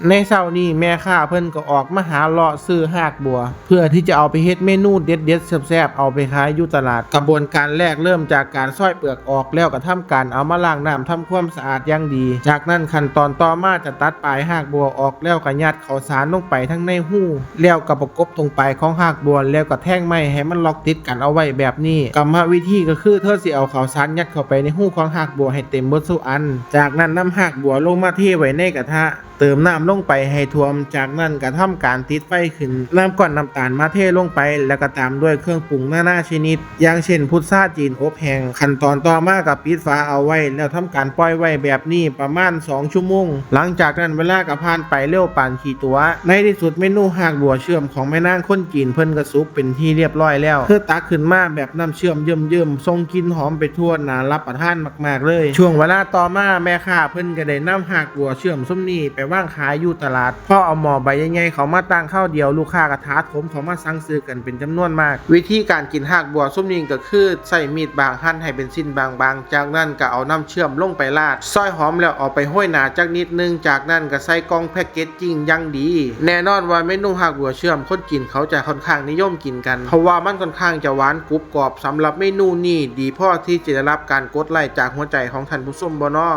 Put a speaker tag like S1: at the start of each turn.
S1: ในเช้านี้แม่ค้าเพิ่นก็ออกมาหาเลาะซื้อหากบัวเพื่อที่จะเอาไปเฮ็ดเมนูเด็ดๆแซ่บๆเอาไปขายอยู่ตลาดกระบวนการแรกเริ่มจากการซอยเปลือกออกแล้วก็ทำการเอามาล้างน้ำทำความสะอาดอย่างดีจากนั้นขั้นตอนต่อมาจะตัดปลายหากบัวออกแล้วก็ยัดข้าวสารลงไปทั้งในหู้แล้วก็ประกบตรงปลายของหากบัวแล้วก็แท่งไม้ให้มันล็อกติดกันเอาไว้แบบนี้กรรมวิธีก็คือเธอสิเอาข้าวสารยัดเข้าไปในหู้ของหากบัวให้เต็มเบิดทุกอันจากนั้นนำหากบัวลงมาเทไว้ในกระทะเติมน้ำลงไปให้ท่วมจากนั้นก็ทำการติดไฟขึ้นน้ำก้อนน้ำตาลมาเทลงไปแล้วก็ตามด้วยเครื่องปรุงนานาชนิดอย่างเช่นพุทราจีนอบแห้งขั้นตอนต่อมากับปิดฝาเอาไว้แล้วทำการปล่อยไว้แบบนี้ประมาณ2 ชั่วโมงหลังจากนั้นเวลาก็ผ่านไปเร็วปานขี่ตัวในที่สุดเมนูหากบัวเชื่อมของแม่นางคนจีนเพิ่นก็สุกเป็นที่เรียบร้อยแล้วเธอตักขึ้นมาแบบน้ำเชื่อมเยิ่มๆทรงกลิ่นหอมไปทั่วน่ารับประทานมากๆเลยช่วงเวลาต่อมาแม่ค้าเพิ่นก็ได้นำหากบัวเชื่อมส้มนี้ไปวางขายอยู่ตลาดพอเอาหม้อใบใหญ่ๆเขามาตั้งข้าวเดียวลูกค้าก็ท้าโถมเขามาสั่งซื้อกันเป็นจำนวนมากวิธีการกินหากบัวส้มนี้ก็คือใส่มีดบางหั่นให้เป็นชิ้นบางๆจากนั้นก็เอาน้ำเชื่อมลงไปราดซอยหอมแล้วเอาไปห้อยหนาจักนิดนึงจากนั้นก็ใส่กล่องแพ็คเกจจิ้งอย่างดีแน่นอนว่าเมนูหากบัวเชื่อมคนกินเขาจะค่อนข้างนิยมกินกันเพราะว่ามันค่อนข้างจะหวานกรุบกรอบสำหรับเมนูนี้ดีพอที่จะได้รับการกดไลค์จากหัวใจของท่านผู้ชมบ่น้อ